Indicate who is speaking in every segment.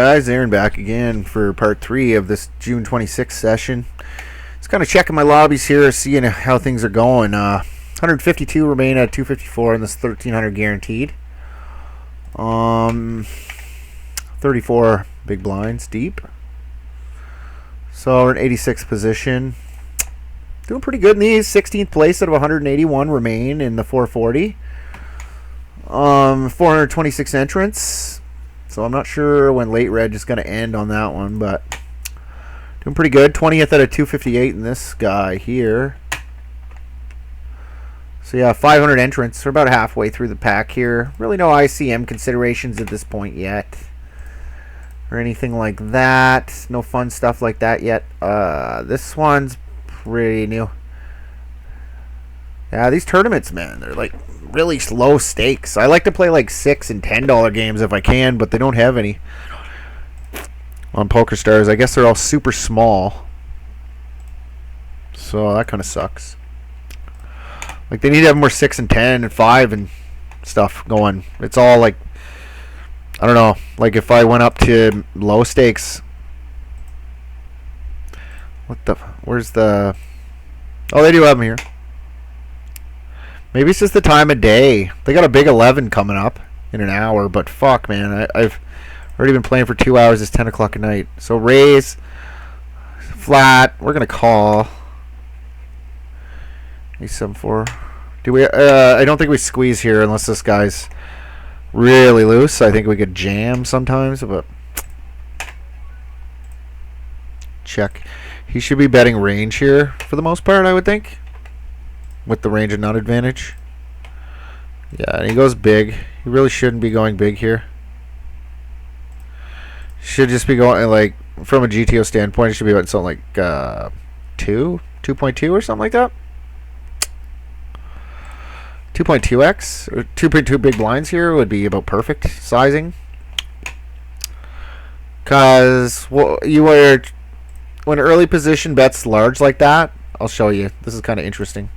Speaker 1: Guys, Aaron back again for part 3 of this June 26th session. Just kind of checking my lobbies here, seeing how things are going. 152 remain at 254 in this 1300 guaranteed. 34 big blinds deep. So we're in 86th position. Doing pretty good in these. 16th place out of 181 remain in the 440. 426 entrants. So I'm not sure when late red is going to end on that one, but doing pretty good. 20th out of 258 in this guy here. So yeah, 500 entrants. We're about halfway through the pack here. Really no ICM considerations at this point yet, or anything like that. No fun stuff like that yet. This one's pretty new. Yeah, these tournaments, man, they're like really low stakes. I like to play like $6 and $10 games if I can, but they don't have any on PokerStars. I guess they're all super small, so that kind of sucks. Like, they need to have more 6 and 10 and 5 and stuff going. It's all like, I don't know, like if I went up to low stakes. Where's the, oh, they do have them here. Maybe it's just the time of day. They got a big 11 coming up in an hour, but fuck, man. I've already been playing for 2 hours. It's 10 o'clock at night. So raise, flat. We're going to call. A7-4. Do we? I don't think we squeeze here unless this guy's really loose. I think we could jam sometimes, but check. He should be betting range here for the most part, I would think, with the range and nut advantage. Yeah, and he goes big. He really shouldn't be going big here. Should just be going, like, from a GTO standpoint, it should be about something like 2.2 or something like that. 2.2x or 2.2 big blinds here would be about perfect sizing. Because when early position bets large like that, I'll show you. This is kind of interesting.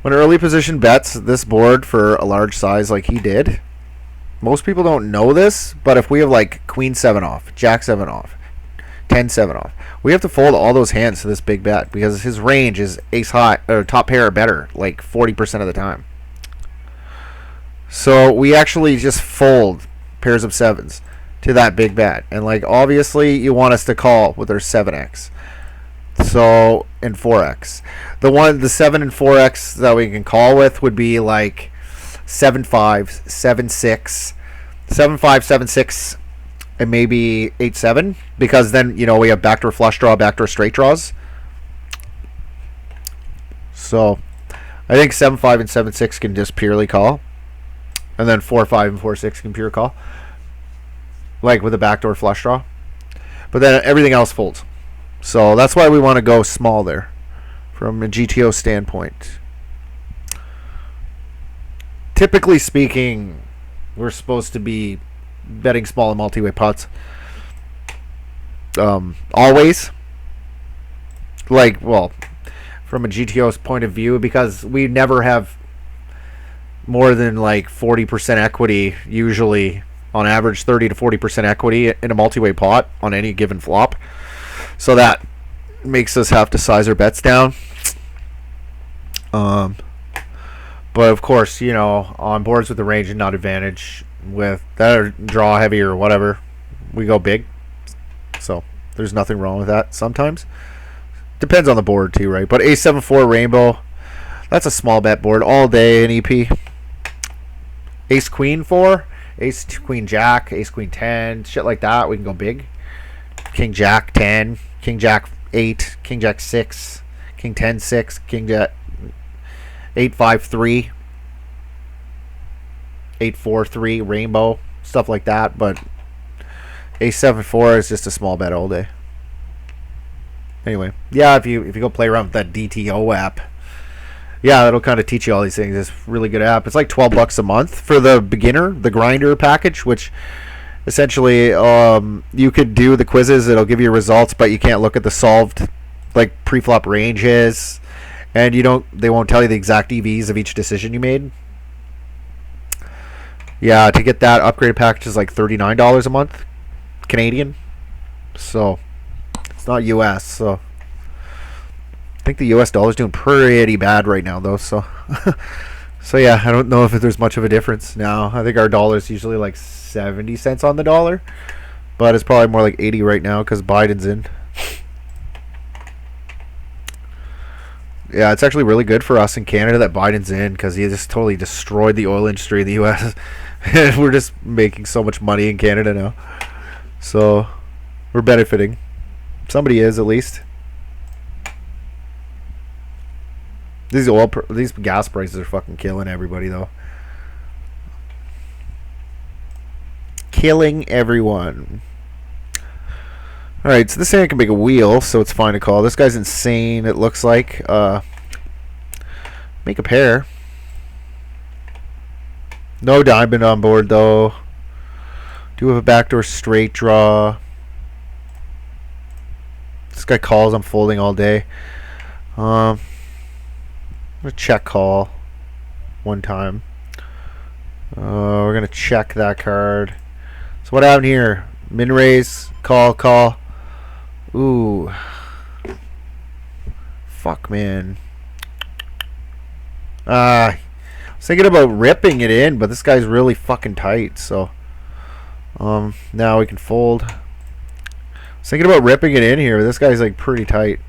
Speaker 1: When early position bets this board for a large size like he did, most people don't know this, but if we have like Queen 7 off, Jack 7 off, 10 7 off, we have to fold all those hands to this big bet because his range is ace high or top pair or better like 40% of the time. So we actually just fold pairs of 7s to that big bet, and like obviously you want us to call with our 7x. So, and 4x. The 7 and 4x that we can call with would be like 7-5, 7-6, 7-5, 7-6, and maybe 8-7, because then, you know, we have backdoor flush draw, backdoor straight draws. So, I think 7-5 and 7-6 can just purely call, and then 4-5 and 4-6 can pure call, like with a backdoor flush draw. But then everything else folds. So that's why we want to go small there from a GTO standpoint. Typically speaking, we're supposed to be betting small in multi-way pots. Always. Like, well, from a GTO's point of view, because we never have more than like 40% equity, usually on average 30 to 40% equity in a multi-way pot on any given flop. So that makes us have to size our bets down. But of course, you know, on boards with the range and nut advantage, with that or draw heavy or whatever, we go big. So there's nothing wrong with that. Sometimes depends on the board too, right? But A7-4 rainbow, that's a small bet board all day in EP. Ace Queen 4, Ace Queen Jack, Ace Queen 10, shit like that, we can go big. King Jack 10, King Jack 8, King Jack 6, King 10 6, King Jack 8 5 3, 8 4 3, rainbow, stuff like that. But A7-4 is just a small bet all day. Anyway, yeah, if you go play around with that DTO app, yeah, that'll kind of teach you all these things. It's a really good app. It's like $12 a month for the beginner, the grinder package, which essentially you could do the quizzes. It'll give you results, but you can't look at the solved like pre-flop ranges, and they won't tell you the exact EVs of each decision you made. Yeah, to get that upgraded package is like $39 a month. Canadian, so it's not U.S. So I think the U.S. dollar's doing pretty bad right now, though. So, so yeah, I don't know if there's much of a difference now. I think our dollar's usually like 70 cents on the dollar, but it's probably more like 80 right now because Biden's in. Yeah, it's actually really good for us in Canada that Biden's in because he just totally destroyed the oil industry in the U.S. And we're just making so much money in Canada now. So we're benefiting. Somebody is, at least. These gas prices are fucking killing everybody, though. Killing everyone. Alright, so this hand can make a wheel, so it's fine to call. This guy's insane, it looks like. Make a pair. No diamond on board, though. Do have a backdoor straight draw. This guy calls, I'm folding all day. I'm going to check call one time. We're going to check that card. So what happened here? Min raise, call, call. Ooh. Fuck, man. I was thinking about ripping it in, but this guy's really fucking tight, so now we can fold. I was thinking about ripping it in here, but this guy's like pretty tight.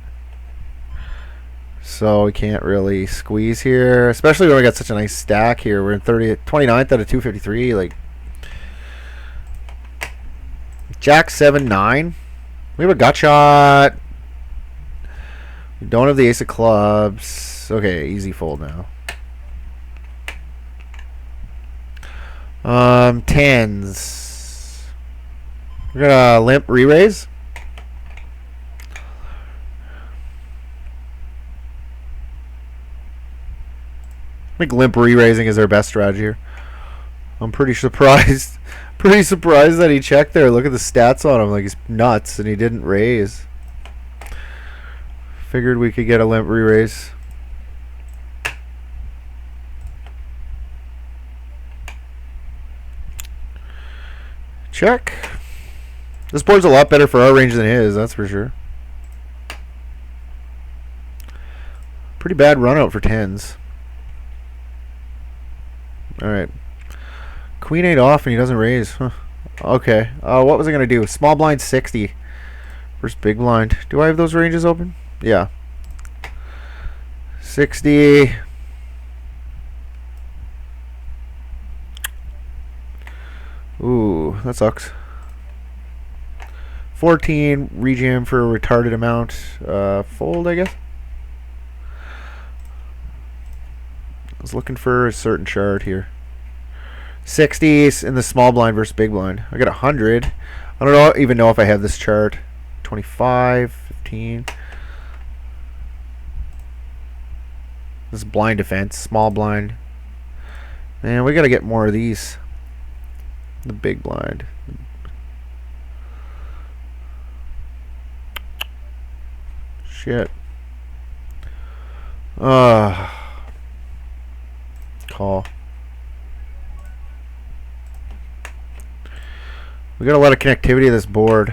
Speaker 1: So we can't really squeeze here, especially when we got such a nice stack here. We're in 29th out of 253, like Jack 7-9. We have a gut shot. We don't have the ace of clubs. Okay, easy fold now. Tens. We're gonna limp re-raise. I think limp re-raising is our best strategy here. I'm pretty surprised. Pretty surprised that he checked there. Look at the stats on him, like he's nuts, and he didn't raise. Figured we could get a limp re-raise. Check. This board's a lot better for our range than his, that's for sure. Pretty bad run out for tens. Alright. Queen 8 off and he doesn't raise. Huh. Okay. What was I going to do? Small blind 60 versus big blind. Do I have those ranges open? Yeah. 60. Ooh, that sucks. 14. Rejam for a retarded amount. Fold, I guess. I was looking for a certain chart here. 60s in the small blind versus big blind. I got 100. I don't even know if I have this chart. 25, 15. This is blind defense, small blind. Man, we got to get more of these. The big blind. Shit. Call. We got a lot of connectivity to this board.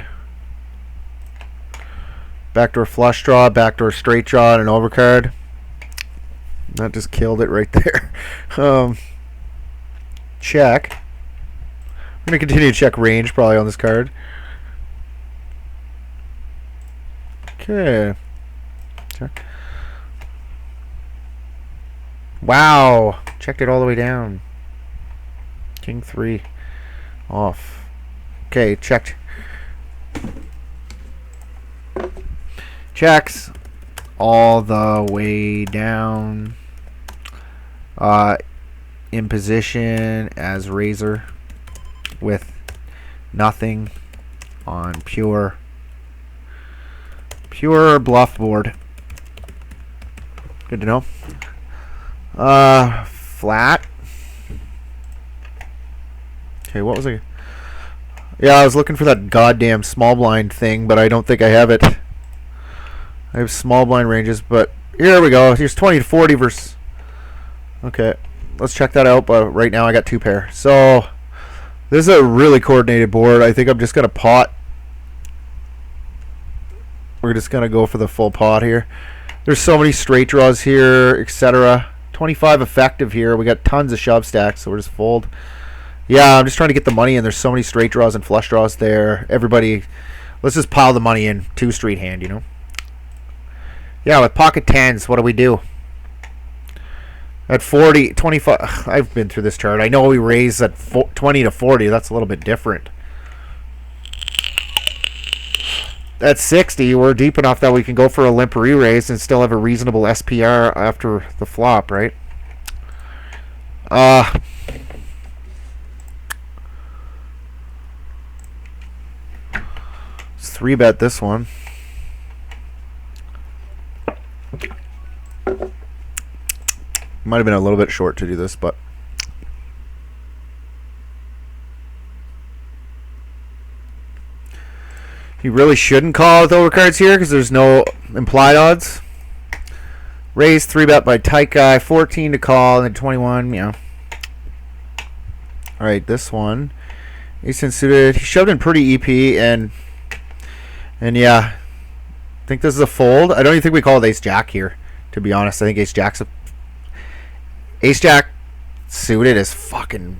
Speaker 1: Backdoor flush draw, backdoor straight draw, and an overcard. That just killed it right there. Check. We're going to continue to check range probably on this card. Okay. Check. Wow. Checked it all the way down. King 3. Off. Okay, checked. Checks all the way down. In position as razor with nothing on pure bluff board. Good to know. Flat. Okay, what was I? Yeah, I was looking for that goddamn small blind thing, but I don't think I have it. I have small blind ranges, but here we go. Here's 20 to 40 versus. Okay, let's check that out. But right now I got two pair. So this is a really coordinated board. I think I'm just gonna pot We're just going to go for the full pot here. There's so many straight draws here, etc. 25 effective here. We got tons of shove stacks, so we're just fold. Yeah, I'm just trying to get the money in. There's so many straight draws and flush draws there. Everybody, let's just pile the money in. 2 street hand, you know. Yeah, with pocket tens, what do we do? At 40, 25, I've been through this chart. I know we raise at 20 to 40. That's a little bit different. At 60, we're deep enough that we can go for a limp re-raise and still have a reasonable SPR after the flop, right? Let's 3-bet this one. Might have been a little bit short to do this, but you really shouldn't call with overcards here because there's no implied odds. Raise 3-bet by tight guy, 14 to call, and then 21, you know. All right, this one, ace-10 suited. He shoved in pretty EP, and yeah, I think this is a fold. I don't even think we call it ace-jack here, to be honest. I think ace-jack's a ace-jack suited is fucking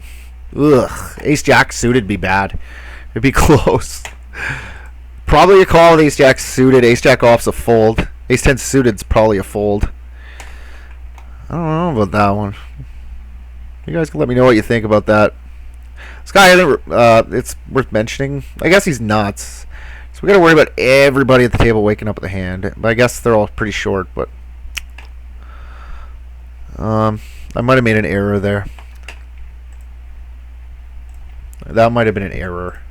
Speaker 1: ugh. Ace-jack suited be bad. It'd be close. Probably a call with ace-jack suited. Ace-jack off's a fold. Ace-10 suited's probably a fold. I don't know about that one. You guys can let me know what you think about that. This guy, it's worth mentioning. I guess he's nuts. So we got to worry about everybody at the table waking up at the hand. But I guess they're all pretty short. But I might have made an error there. That might have been an error.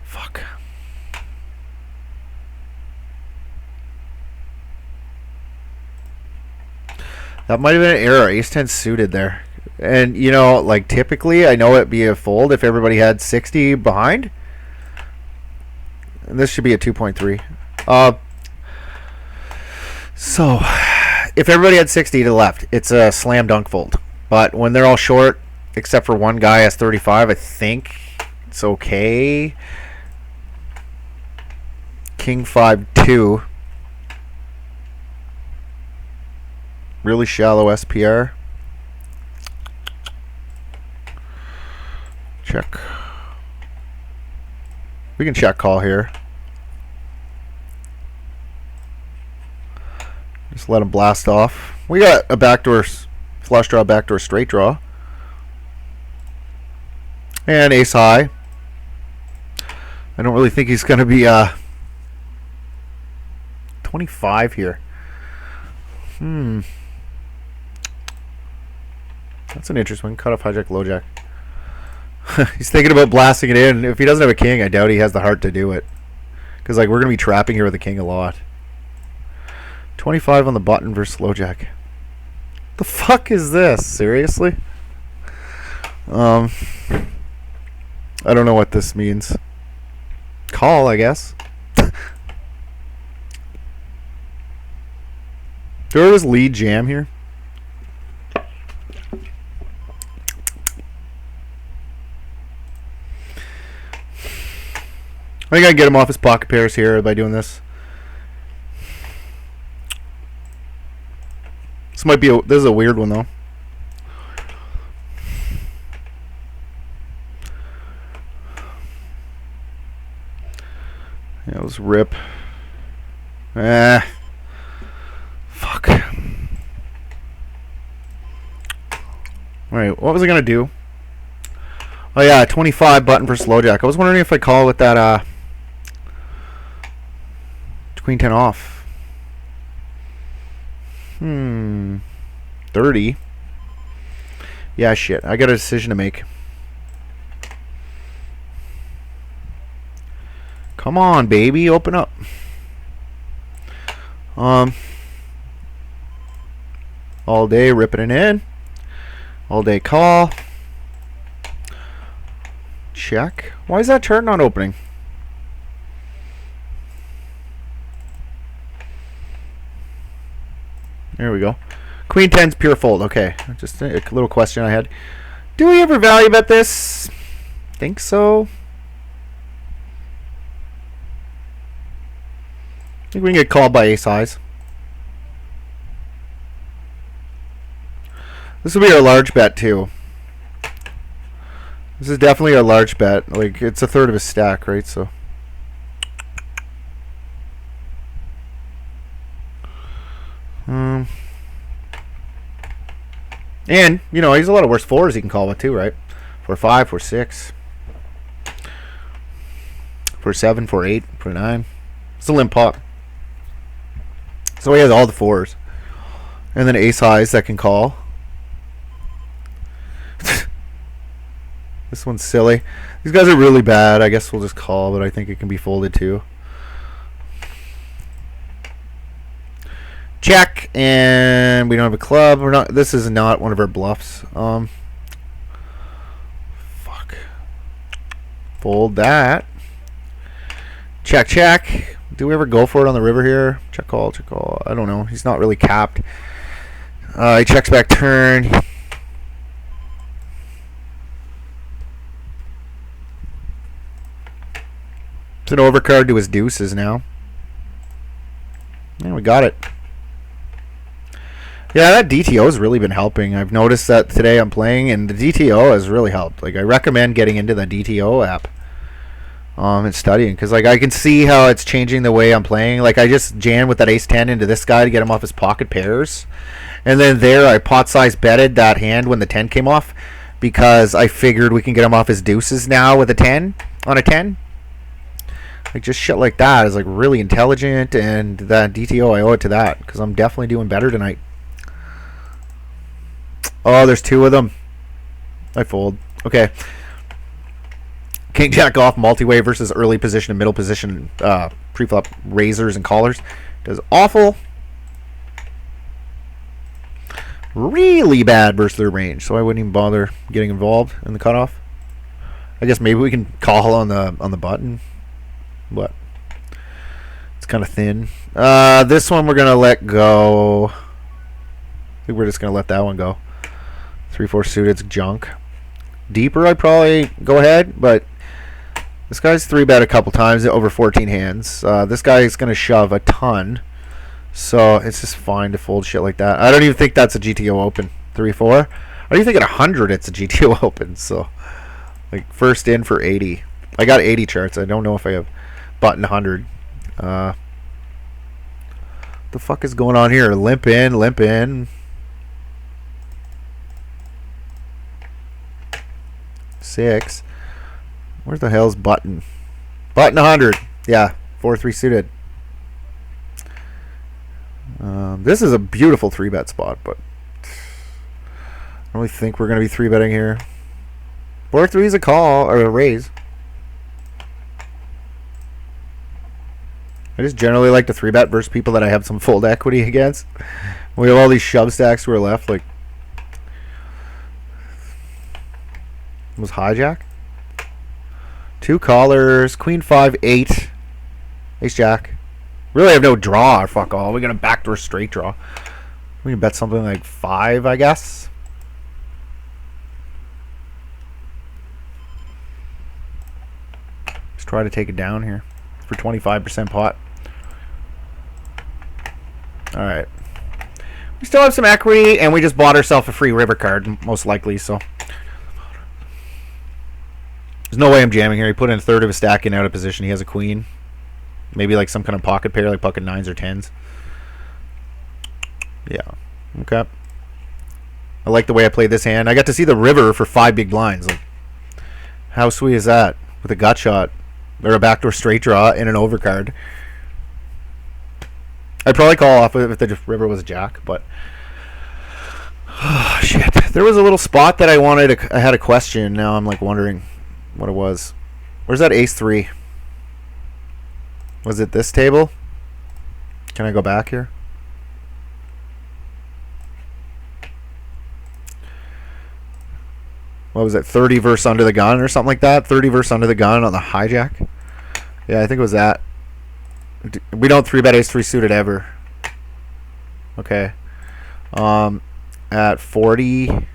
Speaker 1: Fuck. That might have been an error. Ace-10 suited there. And, you know, like typically, I know it'd be a fold if everybody had 60 behind. And this should be a 2.3. So, if everybody had 60 to the left, it's a slam dunk fold. But when they're all short, except for one guy has 35, I think it's okay. King 5-2. Really shallow SPR. Check. We can check call here. Just let him blast off. We got a backdoor flush draw, backdoor straight draw. And ace high. I don't really think he's going to be 25 here. That's an interesting one. Cut off hijack, low jack. He's thinking about blasting it in. If he doesn't have a king, I doubt he has the heart to do it. Because like we're going to be trapping here with the king a lot. 25 on the button versus low jack. The fuck is this? Seriously? I don't know what this means. Call, I guess. Do I just lead jam here? I think I can get him off his pocket pairs here by doing this. This might be this is a weird one though. Yeah, let's rip. Fuck. Alright, what was I gonna do? Oh yeah, 25 button versus low jack. I was wondering if I call with that Queen 10 off. 30. Yeah, shit. I got a decision to make. Come on, baby. Open up. All day ripping it in. All day call. Check. Why is that chart not opening? There we go. Queen 10's pure fold. Okay. Just a little question I had. Do we ever value bet this? Think so. think we can get called by ace highs. This will be our large bet too. This is definitely our large bet. Like, it's a third of a stack, right? So and, you know, he's a lot of worse fours he can call with too, right? 4-5, 4-6, 4-7, 4-8, 4-9. It's a limp pot. So he has all the fours. And then ace highs that can call. This one's silly. These guys are really bad. I guess we'll just call, but I think it can be folded too. Check, and we don't have a club. We're not. This is not one of our bluffs. Fuck. Fold that. Check, check. Do we ever go for it on the river here? Check call, check call. I don't know. He's not really capped. He checks back turn. It's an overcard to his deuces now. Yeah, we got it. Yeah, that DTO has really been helping. I've noticed that today I'm playing, and the DTO has really helped. Like, I recommend getting into the DTO app and studying, because like I can see how it's changing the way I'm playing. Like, I just jammed with that ace-10 into this guy to get him off his pocket pairs, and then there I pot size betted that hand when the 10 came off, because I figured we can get him off his deuces now with a 10 on a 10. Like, just shit like that is like really intelligent, and that DTO, I owe it to that, because I'm definitely doing better tonight. Oh, there's two of them. I fold. Okay. King jack off, multi-way versus early position and middle position pre-flop raisers and callers. Does awful. Really bad versus their range, so I wouldn't even bother getting involved in the cutoff. I guess maybe we can call on the button, but it's kind of thin. This one we're gonna let go. I think we're just gonna let that one go. 3-4 suited's junk. Deeper, I'd probably go ahead, but this guy's 3-bet a couple times over 14 hands. This guy is going to shove a ton, so it's just fine to fold shit like that. I don't even think that's a GTO open. 3-4. I don't even think at 100 it's a GTO open. So, like, first in for 80. I got 80 charts. I don't know if I have button 100. The fuck is going on here? Limp in, limp in. 6. Where the hell's button? Button 100. Yeah, 4-3 suited. This is a beautiful 3-bet spot, but I don't really think we're going to be 3-betting here. 4-3 is a call, or a raise. I just generally like to 3-bet versus people that I have some fold equity against. We have all these shove stacks who are left, like, was hijack. 2 callers, queen 5, 8, ace jack. Really have no draw or fuck all. We're gonna backdoor straight draw. We can bet something like 5, I guess. Let's try to take it down here for 25% pot. All right. We still have some equity, and we just bought ourselves a free river card, most likely. So. There's no way I'm jamming here. He put in a third of his stack in out of position. He has a queen. Maybe like some kind of pocket pair, like pocket 9s or 10s. Yeah. Okay. I like the way I played this hand. I got to see the river for 5 big blinds. Like, how sweet is that? With a gut shot. Or a backdoor straight draw and an overcard. I'd probably call off if the river was a jack, but... Oh, shit. There was a little spot that I had a question. Now I'm like wondering what it was. Where's that ace 3? Was it this table? Can I go back here? What was it? 30 verse under the gun or something like that? 30 verse under the gun on the hijack? Yeah, I think it was that. We don't 3-bet ace 3 suited ever. Okay. At 40.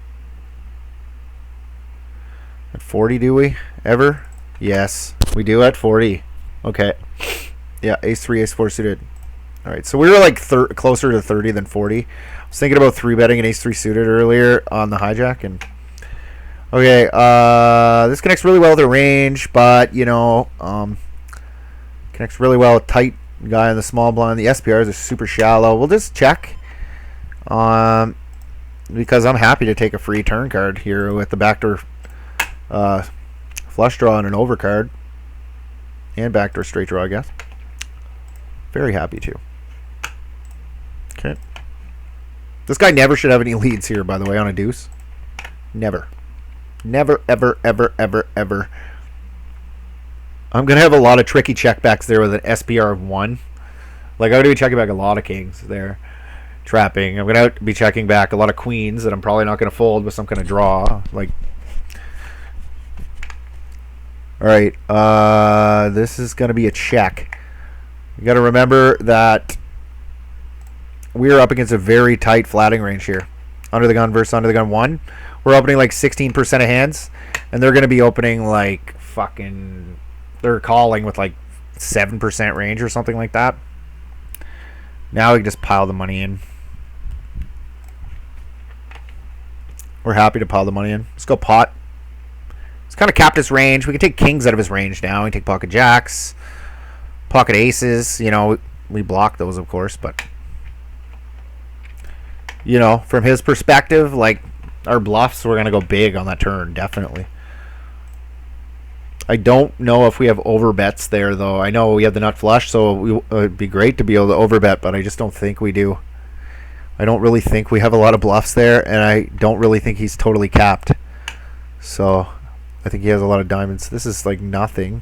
Speaker 1: At 40, do we? Ever? Yes, we do at 40. Okay. Yeah, ace 3, ace 4 suited. All right, so we were like closer to 30 than 40. I was thinking about 3-betting an ace-3 suited earlier on the hijack. And okay, this connects really well with the range, but, you know, connects really well with tight guy in the small blind. The SPRs are super shallow. We'll just check. Because I'm happy to take a free turn card here with the backdoor flush draw and an overcard. And backdoor straight draw, I guess. Very happy to. Okay. This guy never should have any leads here, by the way, on a deuce. Never. Never, ever, ever, ever, ever. I'm going to have a lot of tricky checkbacks there with an SPR of 1. Like, I'm going to be checking back a lot of kings there. Trapping. I'm going to be checking back a lot of queens that I'm probably not going to fold with some kind of draw. Like, all right. This is going to be a check. You got to remember that we're up against a very tight flatting range here. Under the gun versus under the gun 1. We're opening like 16% of hands, and they're going to be opening like fucking... They're calling with like 7% range or something like that. Now we can just pile the money in. We're happy to pile the money in. Let's go pot. It's kind of capped his range. We can take kings out of his range now. We can take pocket jacks, pocket aces. You know, we block those, of course, but... You know, from his perspective, like, our bluffs, we're going to go big on that turn, definitely. I don't know if we have overbets there, though. I know we have the nut flush, so it would be great to be able to overbet, but I just don't think we do. I don't really think we have a lot of bluffs there, and I don't really think he's totally capped. So, I think he has a lot of diamonds. This is like nothing.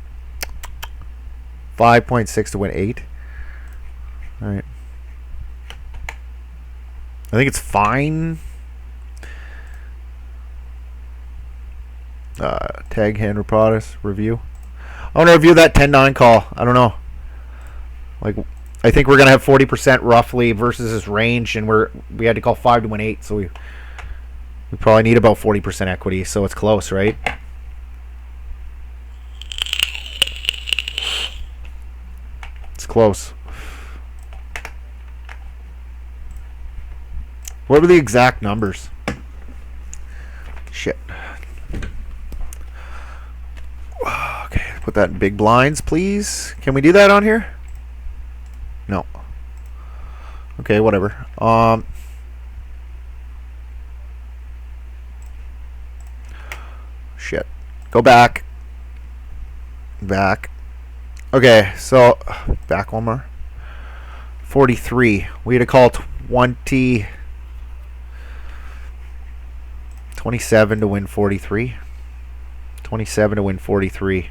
Speaker 1: 5.6 to win 8. All right. I think it's fine. Tag hand reproduce review. I want to review that 10-9 call. I don't know. Like, I think we're gonna have 40% roughly versus his range, and we had to call 5 to win 8, so we probably need about 40% equity. So it's close, right? It's close. What were the exact numbers? Shit. Okay, put that in big blinds, please. Can we do that on here? No. Okay, whatever. Shit. Go back. Back. Okay, so back one more. 43. We had to call 27 to win 43. 27 to win 43.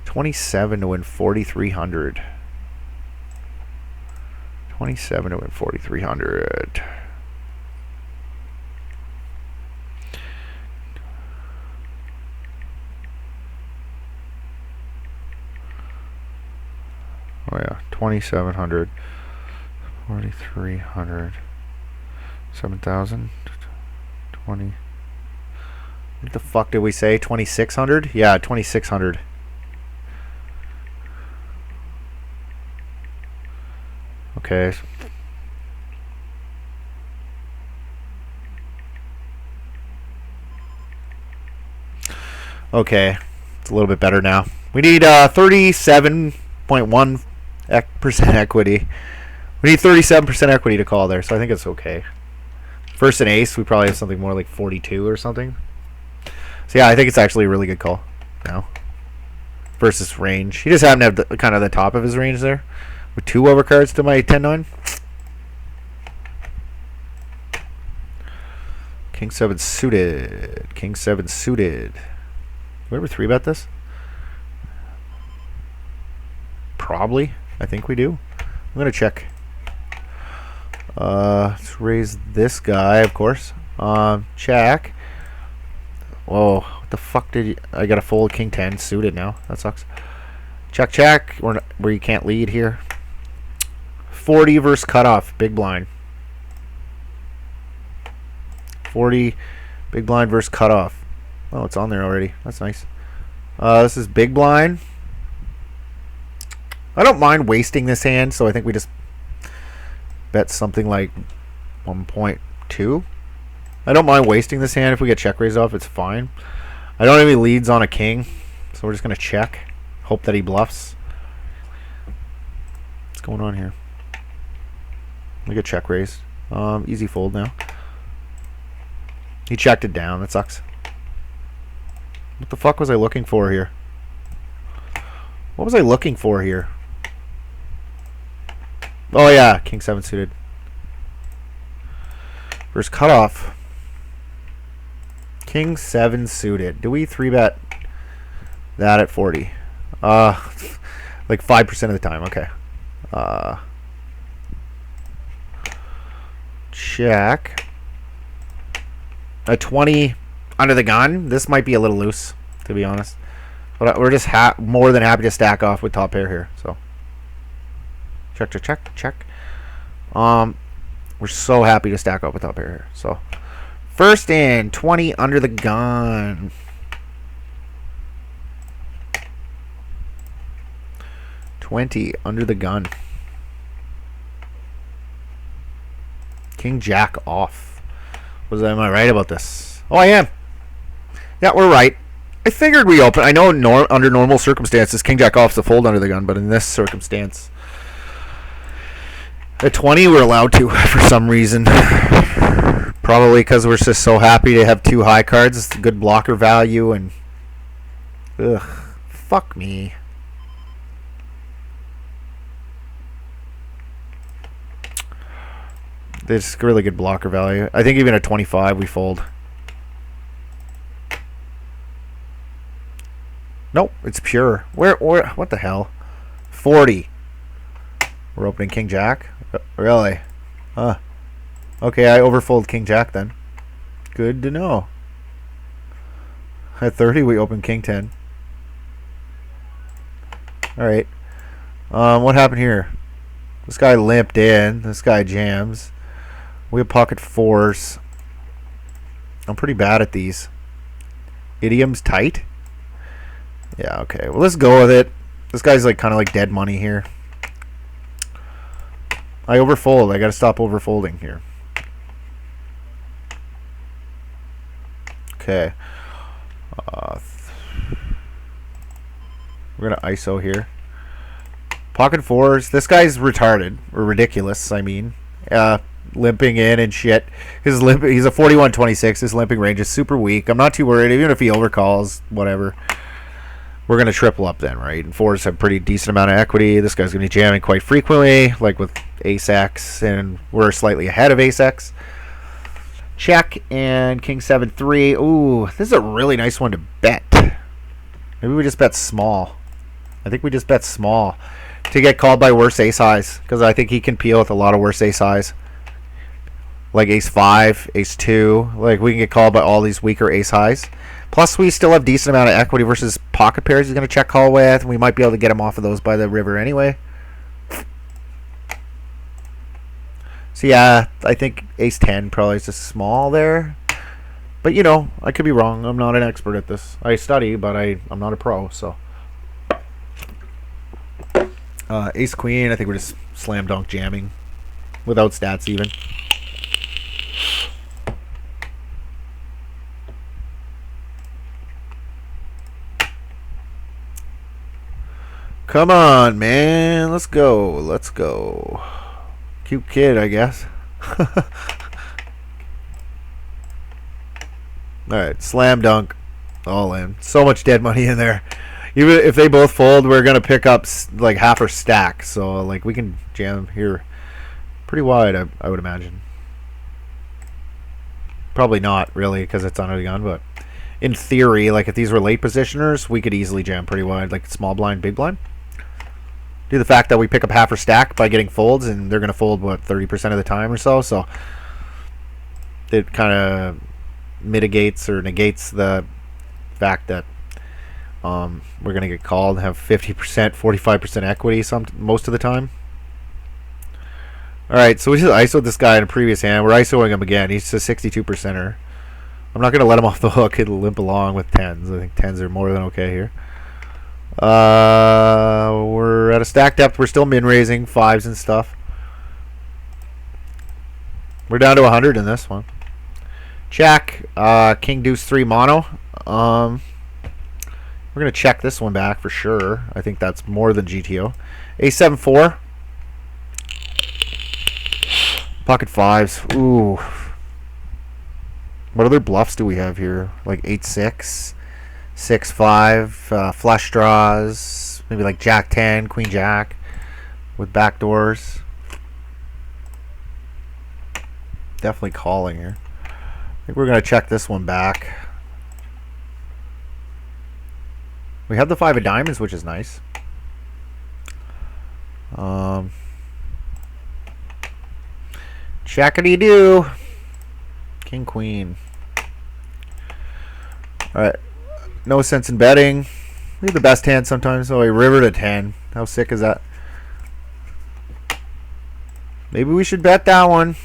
Speaker 1: 27 to win 4,300. 27 to win 4,300. Oh yeah, 2,700. 4,300. 7,000. 20. What the fuck did we say? 2,600? Yeah, 2,600. Okay. Okay. It's a little bit better now. We need 37.1% equity. We need 37% equity to call there, so I think it's okay. First an ace, we probably have something more like 42 or something. So yeah, I think it's actually a really good call now. Versus range. He just happened to have the, kind of the top of his range there. With 2 overcards to my 10-9. King 7 suited. King 7 suited. Do we ever 3-bet this? Probably. I think we do. I'm going to check. Let's raise this guy, of course. Check. Whoa, what the fuck did you... I got a fold King 10 suited now. That sucks. Check, check. Where you can't lead here. 40 versus cutoff. Big blind. 40 big blind versus cutoff. Oh, it's on there already. That's nice. This is big blind. I don't mind wasting this hand, so I think we just bet something like 1.2. I don't mind wasting this hand if we get check raised off. It's fine. I don't have any leads on a king, so we're just going to check. Hope that he bluffs. What's going on here? We get check raised. Easy fold now. He checked it down. That sucks. What the fuck was I looking for here? What was I looking for here? Oh yeah, king 7 suited. First cutoff. King 7 suited. Do we 3-bet that at 40? Like 5% of the time. Okay. Check. A 20 under the gun. This might be a little loose, to be honest. But we're just more than happy to stack off with top pair here. So check to check. We're so happy to stack up with top pair here. So first in 20 under the gun. Under the gun. King Jack off. Am I right about this? Oh, I am. Yeah, we're right. I figured we open. I know under normal circumstances, King Jack off's a fold under the gun, but in this circumstance, at 20 we're allowed to for some reason. Probably because we're just so happy to have two high cards. It's a good blocker value, and ugh, fuck me. This is really good blocker value. I think even at 25 we fold. Nope, it's pure. Where what the hell? 40. We're opening King Jack? Really? Huh. Okay, I overfold King Jack then. Good to know. At 30 we open King 10. Alright. What happened here? This guy limped in. This guy jams. We have pocket fours. I'm pretty bad at these. Idiom's tight? Yeah, okay. Well, let's go with it. This guy's like kind of like dead money here. I overfold. I got to stop overfolding here. Okay. We're going to ISO here. Pocket fours. This guy's retarded. Or ridiculous, I mean. Limping in and shit. He's a 41-26. His limping range is super weak. I'm not too worried. Even if he overcalls, whatever. We're going to triple up then, right? And fours have pretty decent amount of equity. This guy's going to be jamming quite frequently, like with ace-x, and we're slightly ahead of ace-x. Check, and king 7-3. Ooh, this is a really nice one to bet. Maybe we just bet small. I think we just bet small to get called by worse ace-highs, because I think he can peel with a lot of worse ace-highs. Like ace-5, ace-2. Like, we can get called by all these weaker ace-highs. Plus, we still have decent amount of equity versus pocket pairs he's going to check call with. And we might be able to get him off of those by the river anyway. So, yeah, I think ace-10 probably is just small there. But, you know, I could be wrong. I'm not an expert at this. I study, but I'm not a pro, so. Ace-queen, I think we're just slam dunk jamming. Without stats even. Come on, man. Let's go. Let's go. Cute kid, I guess. Alright, slam dunk. All in. So much dead money in there. Even if they both fold, we're going to pick up like half our stack. So, like, we can jam here pretty wide, I would imagine. Probably not, really, because it's under the gun, but in theory, like, if these were late positioners, we could easily jam pretty wide, like small blind, big blind. Due to the fact that we pick up half our stack by getting folds, and they're going to fold, what, 30% of the time or so, so it kind of mitigates or negates the fact that we're going to get called and have 50%, 45% equity most of the time. Alright, so we just ISO'd this guy in a previous hand. We're ISOing him again. He's a 62%er. I'm not going to let him off the hook. He'll limp along with 10s. I think 10s are more than okay here. We're at a stack depth. We're still min-raising 5s and stuff. We're down to 100 in this one. Check. King Deuce 3 mono. We're going to check this one back for sure. I think that's more than GTO. A7 4. Pocket 5s. Ooh. What other bluffs do we have here? Like 8-6, 6-5, flush draws, maybe like Jack 10, Queen Jack with backdoors. Definitely calling here. I think we're going to check this one back. We have the 5 of diamonds, which is nice. Checkity-doo. King, queen. Alright. No sense in betting. We have the best hand sometimes. Oh, a river to 10. How sick is that? Maybe we should bet that one.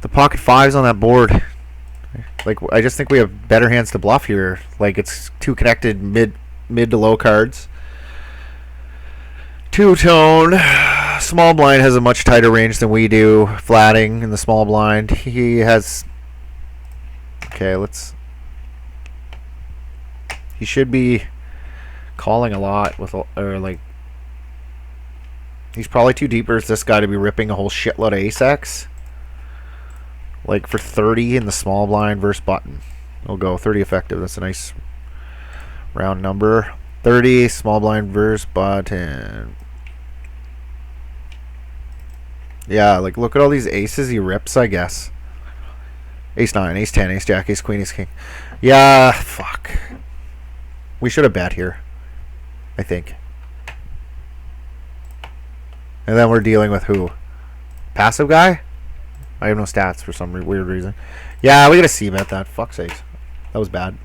Speaker 1: The pocket 5s on that board. Like, I just think we have better hands to bluff here. Like, it's two connected mid to low cards. Two-tone. Small blind has a much tighter range than we do. Flatting in the small blind. He has... Okay, let's... He should be calling a lot with... Or, like... He's probably too deep for this guy to be ripping a whole shitload of ace-X. Like for 30 in the small blind versus button. We'll go 30 effective. That's a nice round number. 30 small blind versus button. Yeah, like look at all these aces he rips, I guess. Ace 9, ace 10, ace jack, ace queen, ace king. Yeah, fuck. We should have bet here, I think. And then we're dealing with who? Passive guy? I have no stats for some weird reason. Yeah, we gotta c-bet that. Fuck's sakes. That was bad.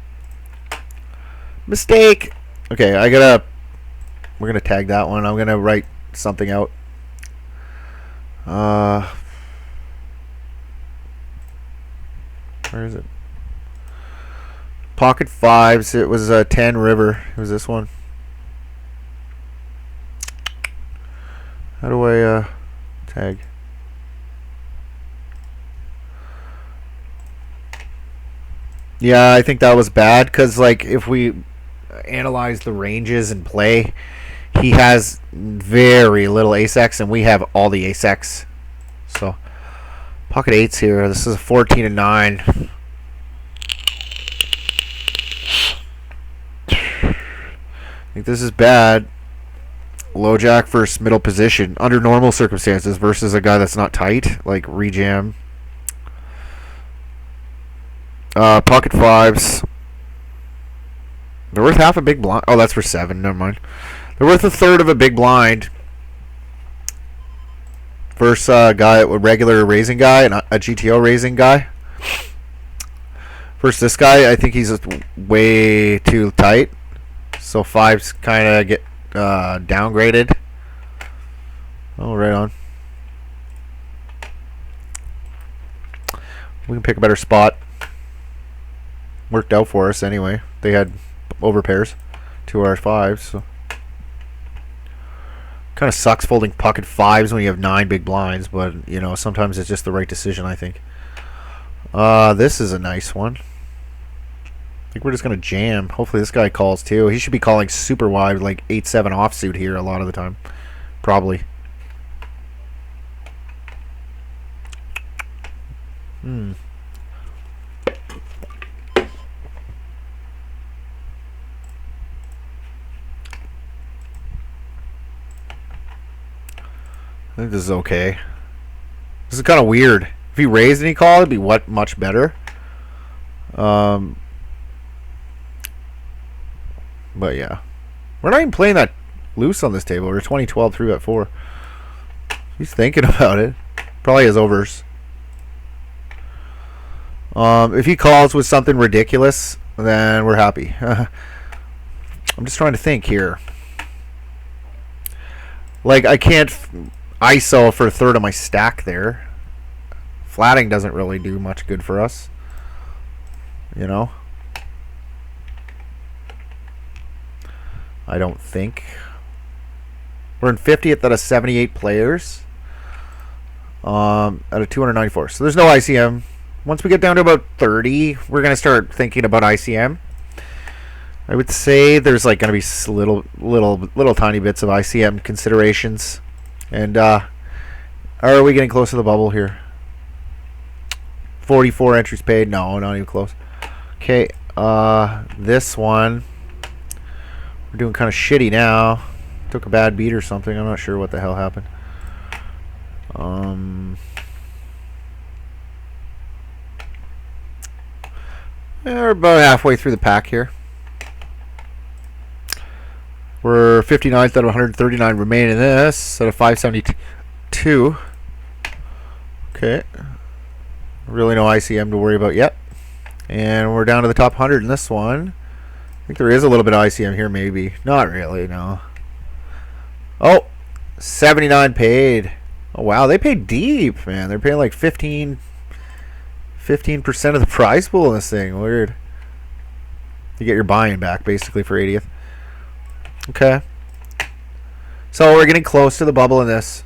Speaker 1: Mistake! Okay, we're gonna tag that one. I'm gonna write something out. Where is it? Pocket 5s. It was a 10 river. It was this one. How do I tag? Yeah, I think that was bad because, like, if we analyze the ranges and play, he has very little ace-X and we have all the ace-X. So, pocket 8s here. This is a 14 and 9. I think this is bad. Low jack versus middle position under normal circumstances versus a guy that's not tight, like rejam. Pocket 5s. They're worth half a big blind. Oh, that's for 7. Never mind. They're worth a third of a big blind. Versus a guy, a regular raising guy and a GTO raising guy. Versus this guy, I think he's way too tight. So 5s kind of get downgraded. Oh, right on. We can pick a better spot. Worked out for us anyway. They had overpairs to our 5s. So. Kind of sucks folding pocket 5s when you have 9 big blinds, but you know sometimes it's just the right decision. I think. This is a nice one. I think we're just gonna jam. Hopefully this guy calls too. He should be calling super wide, like 8-7 offsuit here a lot of the time, probably. I think this is okay. This is kind of weird. If he raised and he called, it'd be much better. But yeah, we're not even playing that loose on this table. We're 20-12 3-4. He's thinking about it. Probably has overs. If he calls with something ridiculous, then we're happy. I'm just trying to think here. Like I can't ISO for a third of my stack there. Flatting doesn't really do much good for us. You know? I don't think. We're in 50th out of 78 players. Out of 294. So there's no ICM. Once we get down to about 30, we're going to start thinking about ICM. I would say there's like going to be little tiny bits of ICM considerations. And are we getting close to the bubble here? 44 entries paid. No, not even close. Okay, this one we're doing kind of shitty now. Took a bad beat or something. I'm not sure what the hell happened. We're about halfway through the pack here. We're 59th out of 139 remaining in this out of 572. Okay. Really no ICM to worry about yet. And we're down to the top 100 in this one. I think there is a little bit of ICM here, maybe. Not really, no. Oh, 79 paid. Oh, wow, they paid deep, man. They're paying like 15% of the prize pool in this thing. Weird. You get your buy-in back, basically, for 80th. Okay. So we're getting close to the bubble in this.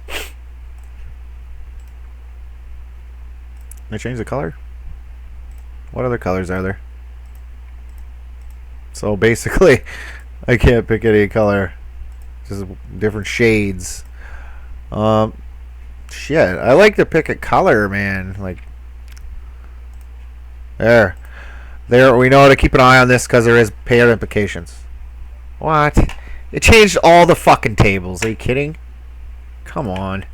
Speaker 1: Can I change the color? What other colors are there? So basically, I can't pick any color. Just different shades. Shit. I like to pick a color, man. Like, there. We know how to keep an eye on this because there is payout implications. What? It changed all the fucking tables. Are you kidding? Come on.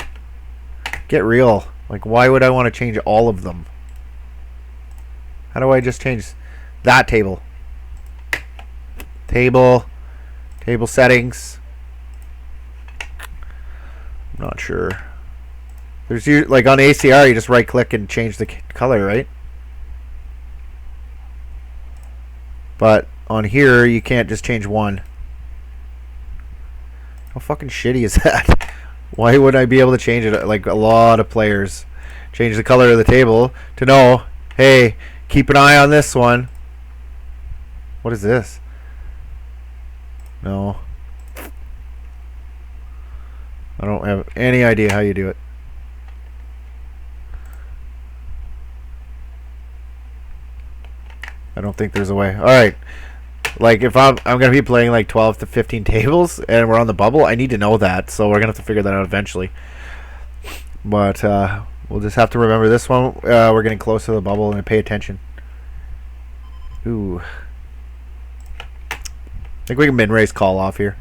Speaker 1: Get real. Like, why would I want to change all of them? How do I just change that table? Table settings. I'm not sure. There's like on ACR, you just right click and change the color, right? But on here, you can't just change one. How fucking shitty is that? Why would I be able to change it? Like a lot of players change the color of the table to know, hey, keep an eye on this one. What is this? No. I don't have any idea how you do it. I don't think there's a way. All right. Like, if I'm going to be playing like 12 to 15 tables and we're on the bubble, I need to know that. So we're going to have to figure that out eventually. But we'll just have to remember this one. We're getting close to the bubble and pay attention. Ooh. I think we can min-raise call off here.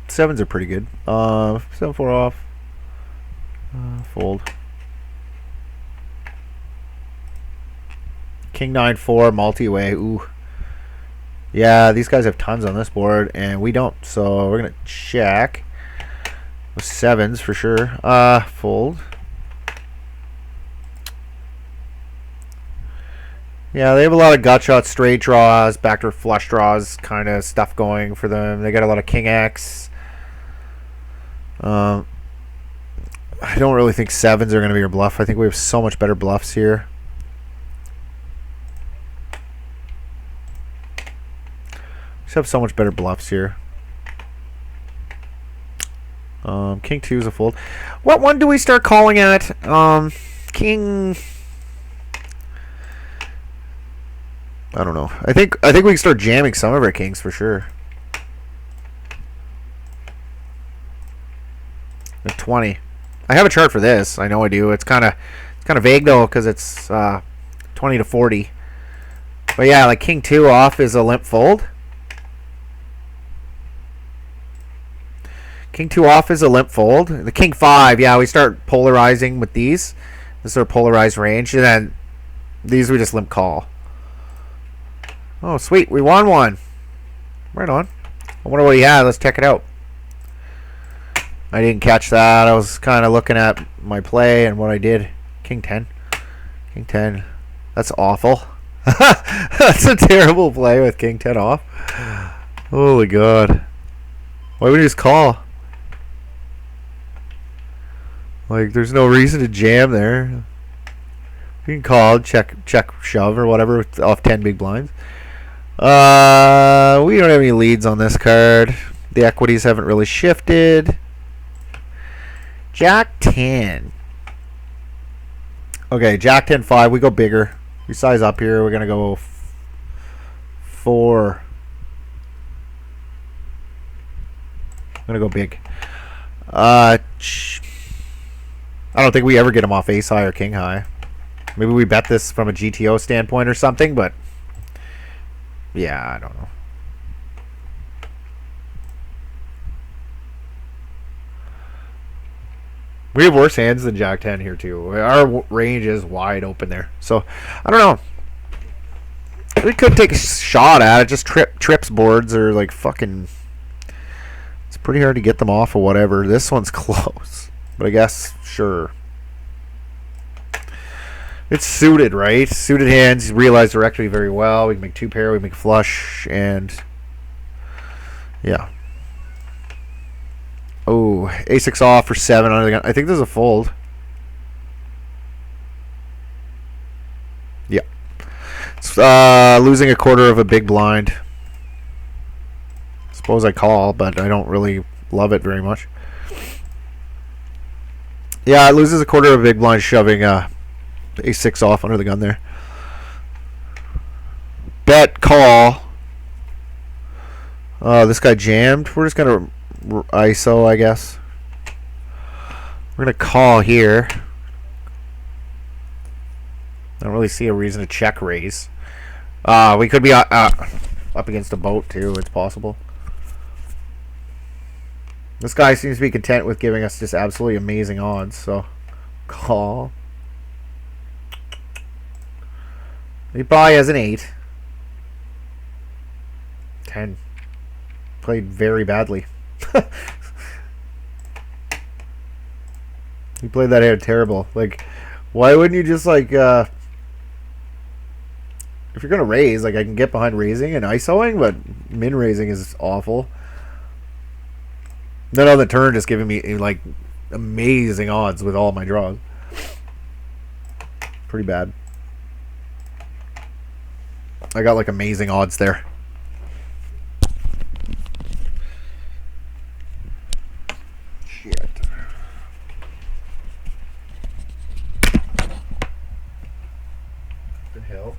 Speaker 1: Sevens are pretty good. 7-4 off. Fold. King 9-4 multi-way. Ooh. Yeah, these guys have tons on this board, and we don't. So we're gonna check with sevens for sure. Fold. Yeah, they have a lot of gut shots, straight draws, backdoor flush draws, kind of stuff going for them. They got a lot of King X. I don't really think sevens are going to be your bluff. I think we have so much better bluffs here. Just have so much better bluffs here. King 2 is a fold. What one do we start calling at? King. I don't know. I think we can start jamming some of our kings for sure. At 20. I have a chart for this. I know I do. It's kind of vague though because it's 20 to 40. But yeah, like King 2 off is a limp fold. King 2 off is a limp fold. The King 5, yeah, we start polarizing with these. This is our polarized range, and then these we just limp call. Oh, sweet. We won one. Right on. I wonder what he had. Let's check it out. I didn't catch that. I was kind of looking at my play and what I did. King 10. King 10. That's awful. That's a terrible play with King 10 off. Holy God. Why would you just call? Like, there's no reason to jam there. You can call, check, shove, or whatever off 10 big blinds. We don't have any leads on this card. The equities haven't really shifted. Jack 10. Okay, Jack 10 5. We go bigger. We size up here. We're gonna go 4. I'm gonna go big. I don't think we ever get him off ace high or king high. Maybe we bet this from a GTO standpoint or something, but yeah, I don't know. We have worse hands than Jack 10 here too. Our range is wide open there, so I don't know. We could take a shot at it. Just trips boards or like fucking. It's pretty hard to get them off or whatever. This one's close, but I guess sure. It's suited, right? Suited hands realize directly very well. We can make 2 pair, we make flush, and yeah. Oh, a6 off for 7 under the gun. I think there's a fold. Yeah. It's, losing a quarter of a big blind. Suppose I call, but I don't really love it very much. Yeah, it loses a quarter of a big blind, shoving a6 off under the gun there. Bet, call. This guy jammed. We're just gonna ISO, I guess. We're gonna call here. I don't really see a reason to check raise. We could be up against a boat too. It's possible. This guy seems to be content with giving us just absolutely amazing odds. So call. He probably has an 8. 10. Played very badly. He played that hand terrible. Like, why wouldn't you just like if you're gonna raise, like I can get behind raising and ISOing, but min raising is awful. Then on the turn just giving me like amazing odds with all my draws. Pretty bad. I got like amazing odds there. Shit. The hell?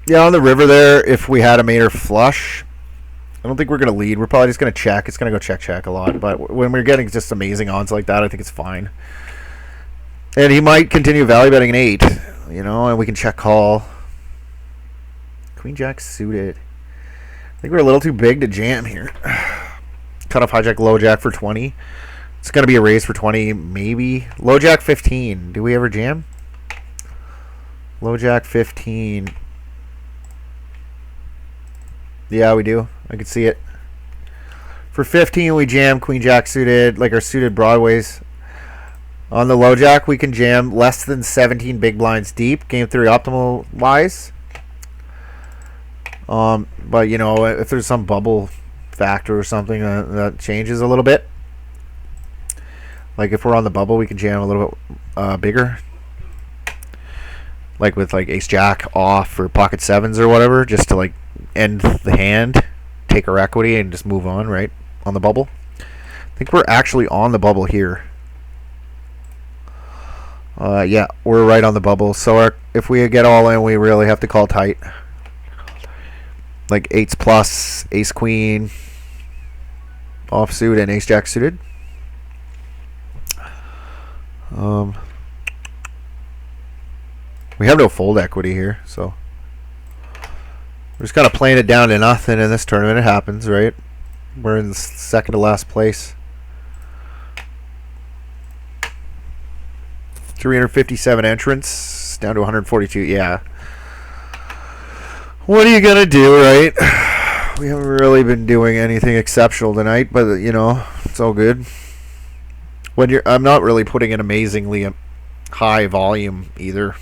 Speaker 1: Yeah, on the river there, if we had a mate or flush, I don't think we're going to lead. We're probably just going to check. It's going to go check a lot. But when we're getting just amazing odds like that, I think it's fine. And he might continue value betting an 8, you know, and we can check call. Queen Jack suited. I think we're a little too big to jam here. Cut off hijack, low jack for 20. It's going to be a raise for 20, maybe. Low jack 15. Do we ever jam? Low jack 15. Yeah, we do. I can see it. For 15, we jam Queen Jack suited, like our suited broadways. On the low jack, we can jam less than 17 big blinds deep, game theory optimal wise. But you know, if there's some bubble factor or something that changes a little bit, like if we're on the bubble, we can jam a little bit bigger. Like with like ace jack off or pocket sevens or whatever, just to like end the hand, take our equity, and just move on, right? On the bubble. I think we're actually on the bubble here. Yeah, we're right on the bubble. So if we get all in, we really have to call tight. Like 8s plus, ace queen, offsuit, and ace jack suited. We have no fold equity here, so we're just kind of playing it down to nothing in this tournament. It happens, right? We're in second to last place. 357 entrants, down to 142. Yeah. What are you gonna do, right? We haven't really been doing anything exceptional tonight, but you know, it's all good. I'm not really putting an amazingly high volume either.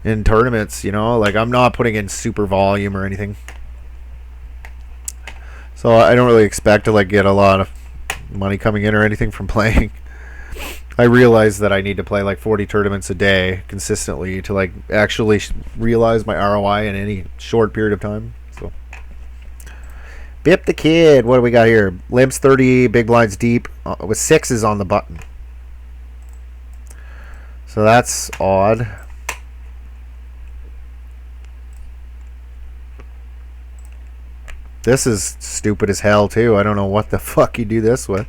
Speaker 1: In tournaments, you know, like I'm not putting in super volume or anything, so I don't really expect to like get a lot of money coming in or anything from playing. I realize that I need to play like 40 tournaments a day consistently to like actually realize my ROI in any short period of time. So, Bip the Kid. What do we got here? Limps 30, big blinds deep with sixes on the button. So that's odd. This is stupid as hell too. I don't know what the fuck you do this with.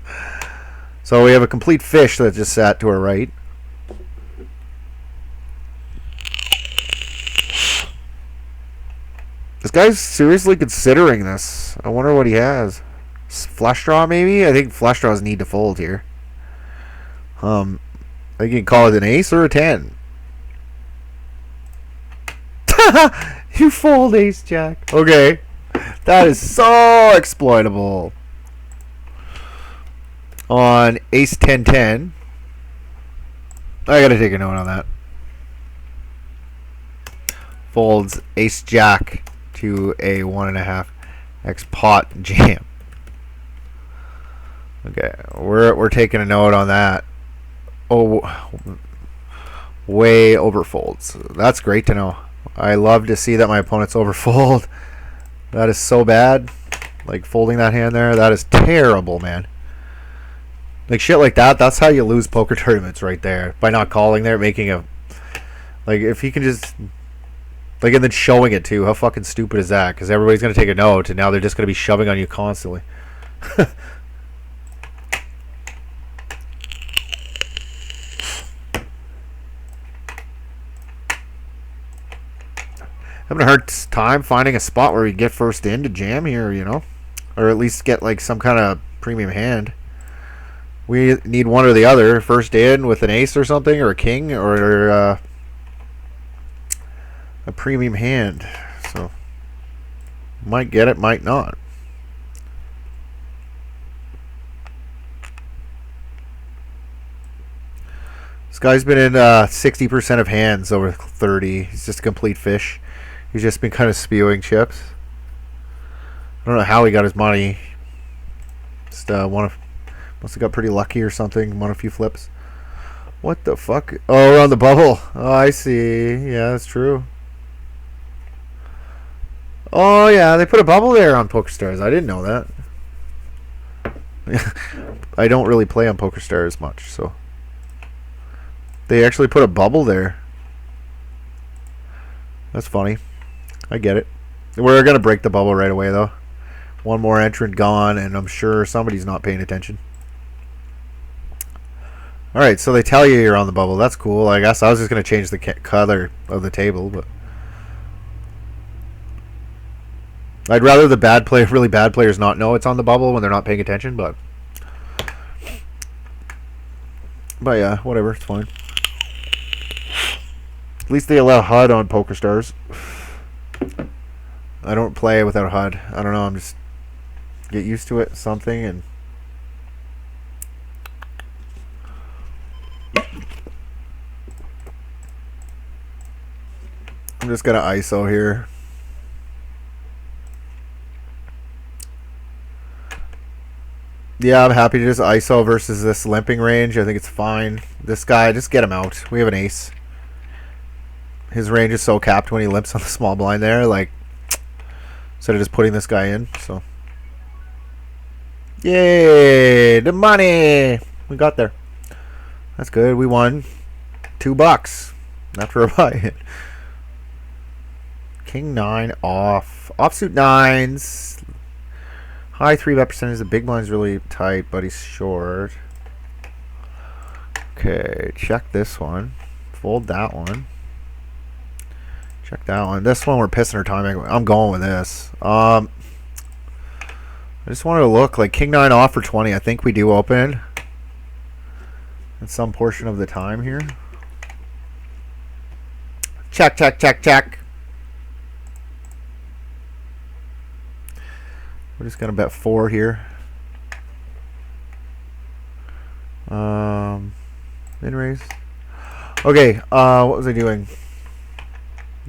Speaker 1: So we have a complete fish that just sat to our right. This guy's seriously considering this. I wonder what he has. Flush draw maybe? I think flush draws need to fold here. I think you can call it an ace or a 10. You fold ace jack. Okay. That is so exploitable. On ace 10-10. I gotta take a note on that. Folds ace jack to a 1.5x pot jam. Okay, we're taking a note on that. Oh, way overfolds. That's great to know. I love to see that my opponents overfold. That is so bad. Like folding that hand there, that is terrible, man. Like shit like that, that's how you lose poker tournaments right there. By not calling there, making a... Like if he can just... Like and then showing it too. How fucking stupid is that? Because everybody's going to take a note and now they're just going to be shoving on you constantly. Having a hard time finding a spot where we get first in to jam here, you know? Or at least get like some kind of premium hand. We need one or the other. First in with an ace or something, or a king, or a premium hand. So, might get it, might not. This guy's been in 60% of hands over 30. He's just a complete fish. He's just been kind of spewing chips. I don't know how he got his money. Just must have got pretty lucky or something. Won a few flips. What the fuck? Oh, we're on the bubble. Oh, I see. Yeah, that's true. Oh, yeah, they put a bubble there on PokerStars. I didn't know that. I don't really play on PokerStars much, so. They actually put a bubble there. That's funny. I get it. We're going to break the bubble right away, though. One more entrant gone, and I'm sure somebody's not paying attention. Alright, so they tell you you're on the bubble. That's cool. I guess I was just going to change the color of the table, but... I'd rather the really bad players not know it's on the bubble when they're not paying attention, but... But yeah, whatever. It's fine. At least they allow HUD on PokerStars. I don't play without HUD. I don't know. I'm just get used to it. Something and I'm just gonna ISO here. Yeah, I'm happy to just ISO versus this limping range. I think it's fine. This guy, just get him out. We have an ace. His range is so capped when he limps on the small blind there, like, instead of just putting this guy in, so. Yay! The money! We got there. That's good. We won $2 after a buy-in. King 9 off. Offsuit 9s. High 3-bet percentage. The big blind's really tight, but he's short. Okay, check this one. Fold that one. Check that one. This one we're pissing our time. I'm going with this. I just wanted to look like King 9 off for 20. I think we do open at some portion of the time here. Check, check, check, check. We're just gonna bet 4 here. Min raise. Okay, what was I doing?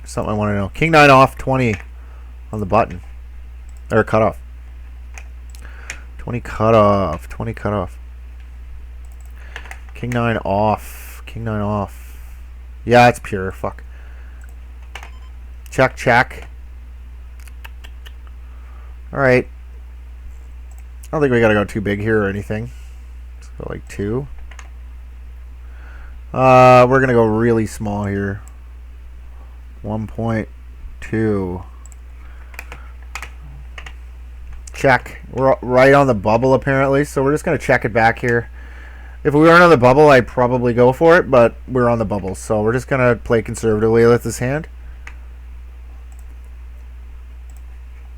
Speaker 1: Something I want to know. King 9 off, 20 on the button. Or cutoff. 20 cutoff. 20 cutoff. King 9 off. King 9 off. Yeah, it's pure. Fuck. Check, check. Alright. I don't think we gotta go too big here or anything. Let's go like 2. We're gonna go really small here. 1.2. Check. We're right on the bubble apparently, so we're just gonna check it back here. If we weren't on the bubble, I'd probably go for it, but we're on the bubble, so we're just gonna play conservatively with this hand.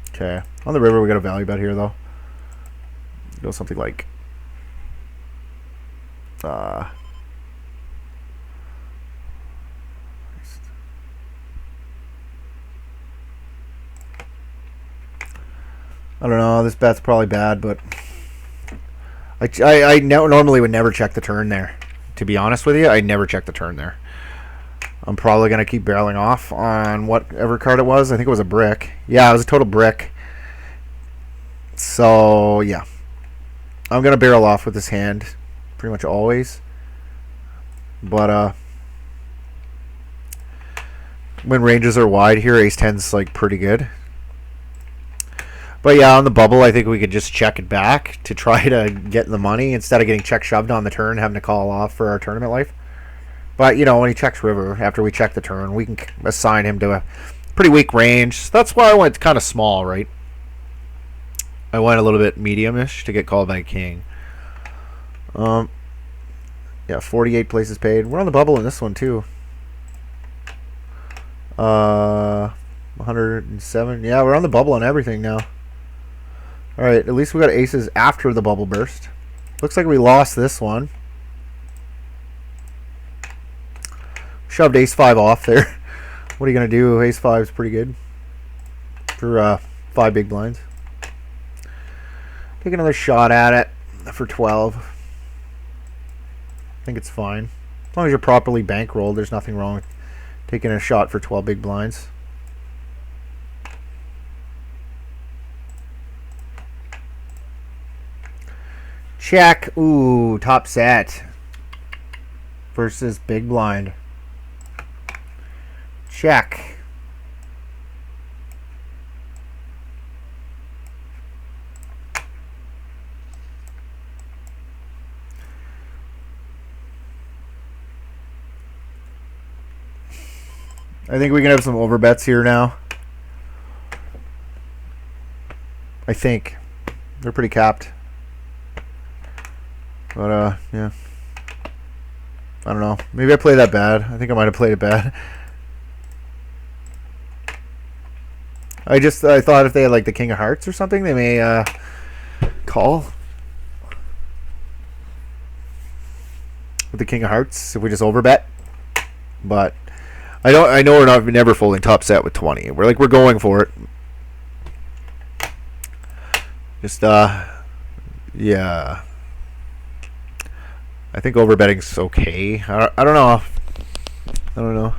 Speaker 1: Okay. On the river, we got a value bet here though. Go something like I don't know. This bet's probably bad, but I normally would never check the turn there. To be honest with you, I never check the turn there. I'm probably going to keep barreling off on whatever card it was. I think it was a brick. Yeah, it was a total brick. So, yeah. I'm going to barrel off with this hand pretty much always. But, when ranges are wide here, ace-10's like pretty good. But yeah, on the bubble, I think we could just check it back to try to get the money instead of getting check shoved on the turn, having to call off for our tournament life. But, you know, when he checks river, after we check the turn, we can assign him to a pretty weak range. That's why I went kind of small, right? I went a little bit medium-ish to get called by king. Yeah, 48 places paid. We're on the bubble in this one, too. 107. Yeah, we're on the bubble on everything now. Alright, at least we got aces after the bubble burst. Looks like we lost this one. Shoved ace-5 off there. What are you going to do? Ace-5 is pretty good for 5 big blinds. Take another shot at it for 12. I think it's fine. As long as you're properly bankrolled, there's nothing wrong with taking a shot for 12 big blinds. Check. Ooh, top set versus big blind. Check. I think we can have some overbets here now. I think they're pretty capped. But, yeah. I don't know. Maybe I played that bad. I think I might have played it bad. I thought if they had, like, the king of hearts or something, they may, call. With the king of hearts, if we just overbet. But I know we're never folding top set with 20. We're going for it. Just, yeah. I think overbetting's okay. I don't know. I don't know.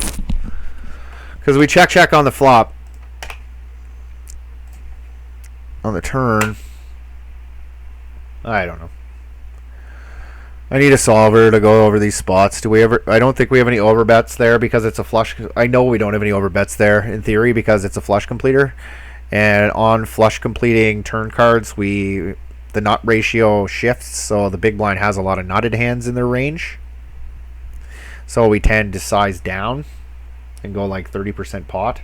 Speaker 1: Because we check on the flop. On the turn. I don't know. I need a solver to go over these spots. I don't think we have any overbets there because it's a flush. I know we don't have any overbets there in theory because it's a flush completer. And on flush completing turn cards, the nut ratio shifts, so the big blind has a lot of nutted hands in their range. So we tend to size down and go like 30% pot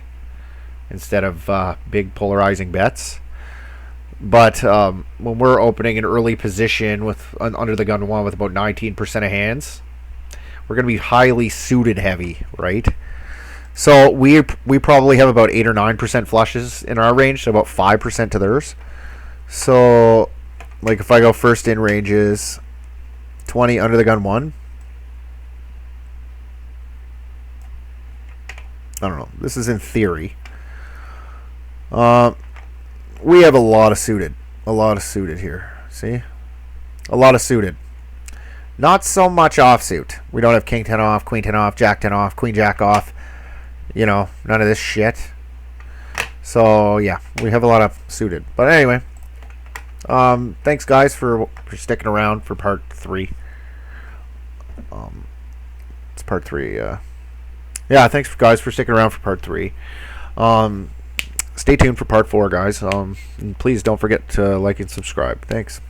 Speaker 1: instead of big polarizing bets. But when we're opening an early position with under the gun one with about 19% of hands, we're going to be highly suited heavy, right? So we probably have about 8 or 9% flushes in our range, so about 5% to theirs. So like if I go first in ranges, 20 under the gun 1. I don't know. This is in theory. We have a lot of suited. A lot of suited here. See? A lot of suited. Not so much offsuit. We don't have king 10 off, queen 10 off, jack 10 off, queen jack off. You know, none of this shit. So, yeah. We have a lot of suited. But anyway. Thanks guys for sticking around for part 3. It's part 3. Yeah, thanks guys for sticking around for part 3. Stay tuned for part 4, guys. And please don't forget to like and subscribe. Thanks.